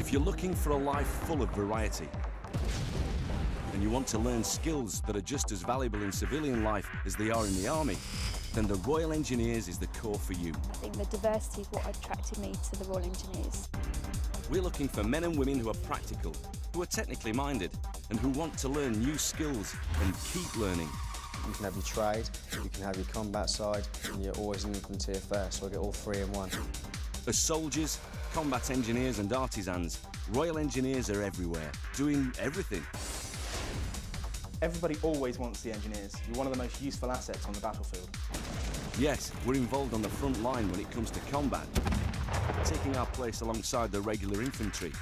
If you're looking for a life full of variety, and you want to learn skills that are just as valuable in civilian life as they are in the army, then the Royal Engineers is the core for you. I think the diversity is what attracted me to the Royal Engineers. We're looking for men and women who are practical, who are technically minded, and who want to learn new skills and keep learning. You can have your trade, you can have your combat side, and you're always an infantry first, so I get all three in one. As soldiers, combat engineers and artisans, Royal Engineers are everywhere, doing everything. Everybody always wants the engineers. You're one of the most useful assets on the battlefield. Yes, we're involved on the front line when it comes to combat, taking our place alongside the regular infantry.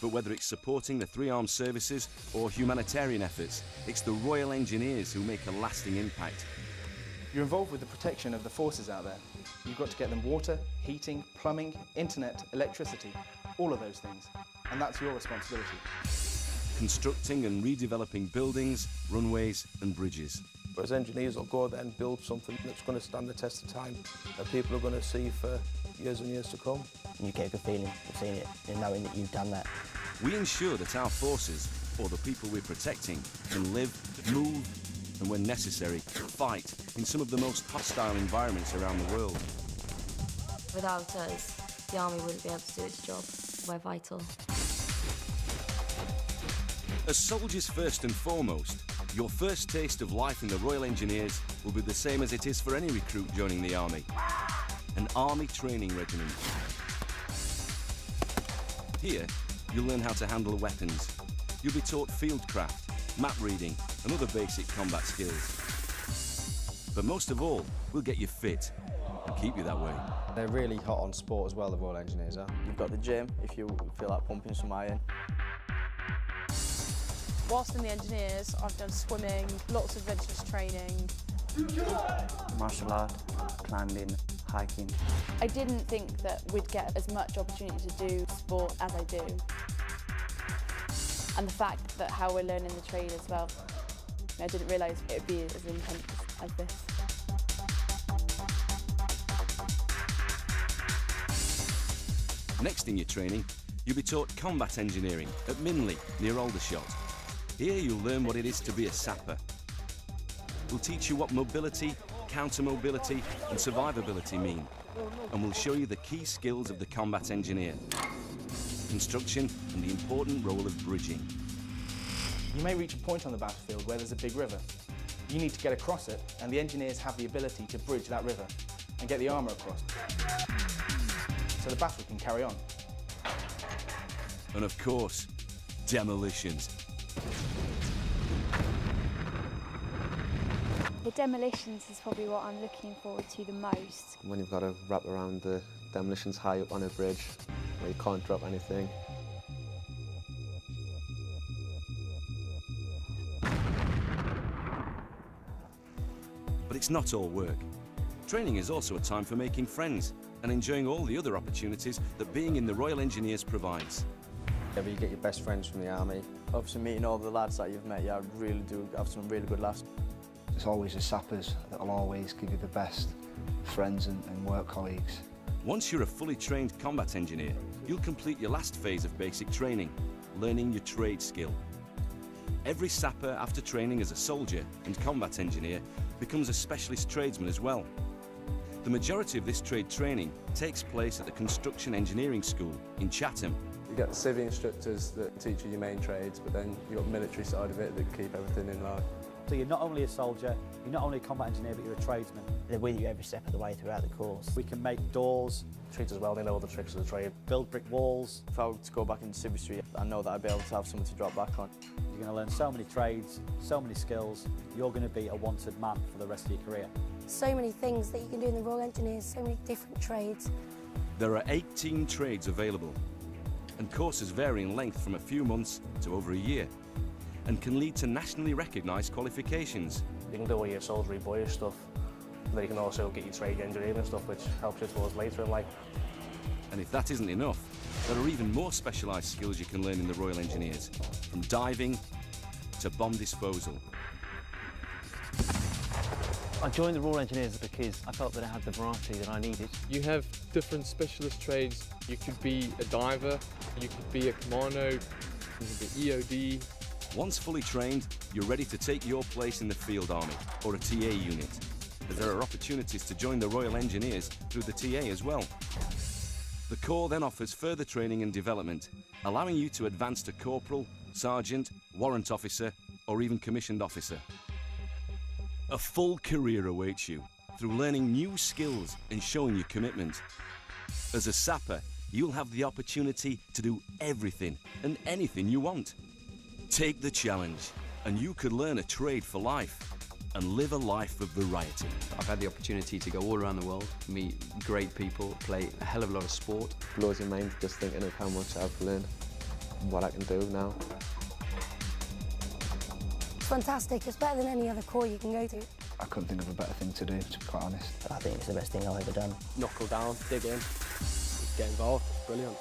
But whether it's supporting the three armed services or humanitarian efforts, it's the Royal Engineers who make a lasting impact. You're involved with the protection of the forces out there. You've got to get them water, heating, plumbing, internet, electricity, all of those things. And that's your responsibility. Constructing and redeveloping buildings, runways and bridges. But as engineers, will go there and build something that's going to stand the test of time, that people are going to see for years and years to come. You get a good feeling of seeing it and knowing that you've done that. We ensure that our forces, or the people we're protecting, can live, move, and when necessary, fight in some of the most hostile environments around the world. Without us, the army wouldn't be able to do its job. We're vital. As soldiers first and foremost, your first taste of life in the Royal Engineers will be the same as it is for any recruit joining the army. An army training regiment. Here, you'll learn how to handle weapons. You'll be taught fieldcraft, map reading, and other basic combat skills. But most of all, we'll get you fit and keep you that way. They're really hot on sport as well, the Royal Engineers are. You've got the gym if you feel like pumping some iron. Whilst in the Engineers, I've done swimming, lots of adventurous training. Martial art, climbing, hiking. I didn't think that we'd get as much opportunity to do sport as I do. And the fact that how we're learning the trade as well. I didn't realise it would be as intense as this. Next in your training, you'll be taught combat engineering at Minley, near Aldershot. Here you'll learn what it is to be a sapper. We'll teach you what mobility, counter-mobility and survivability mean. And we'll show you the key skills of the combat engineer. Construction and the important role of bridging. You may reach a point on the battlefield where there's a big river. You need to get across it, and the engineers have the ability to bridge that river and get the armour across, so the battle can carry on. And of course, demolitions. The demolitions is probably what I'm looking forward to the most. When you've got to wrap around the demolitions high up on a bridge, where you can't drop anything. But it's not all work. Training is also a time for making friends and enjoying all the other opportunities that being in the Royal Engineers provides. Yeah, but you get your best friends from the army. Obviously meeting all the lads that you've met, I really do have some really good laughs. It's always the sappers that will always give you the best friends and work colleagues. Once you're a fully trained combat engineer, you'll complete your last phase of basic training, learning your trade skill. Every sapper after training as a soldier and combat engineer becomes a specialist tradesman as well. The majority of this trade training takes place at the Construction Engineering School in Chatham. You get civil instructors that teach you your main trades, but then you've got the military side of it that keep everything in line. So you're not only a soldier, you're not only a combat engineer, but you're a tradesman. They're with you every step of the way throughout the course. We can make doors, Trades as well, they know all the tricks of the trade. build brick walls. If I were to go back into civil street, I know that I'd be able to have something to drop back on. You're going to learn so many trades, so many skills. You're going to be a wanted man for the rest of your career. So many things that you can do in the Royal Engineers, so many different trades. There are 18 trades available, and courses vary in length from a few months to over a year, and can lead to nationally recognised qualifications. You can do all your soldiery boyish stuff, but then you can also get your trade engineering stuff, which helps you towards later in life. And if that isn't enough, there are even more specialised skills you can learn in the Royal Engineers, from diving to bomb disposal. I joined the Royal Engineers because I felt that it had the variety that I needed. You have different specialist trades. You could be a diver, you could be a commando, you could be EOD. Once fully trained, you're ready to take your place in the Field Army or a TA unit, as there are opportunities to join the Royal Engineers through the TA as well. The Corps then offers further training and development, allowing you to advance to corporal, sergeant, warrant officer, or even commissioned officer. A full career awaits you through learning new skills and showing your commitment. As a sapper, you'll have the opportunity to do everything and anything you want. Take the challenge, and you could learn a trade for life and live a life of variety. I've had the opportunity to go all around the world, meet great people, play a hell of a lot of sport. Blows your mind just thinking of how much I've learned and what I can do now. It's fantastic. It's better than any other corps you can go to. I couldn't think of a better thing to do, to be quite honest. I think it's the best thing I've ever done. Knuckle down, dig in, get involved. Brilliant.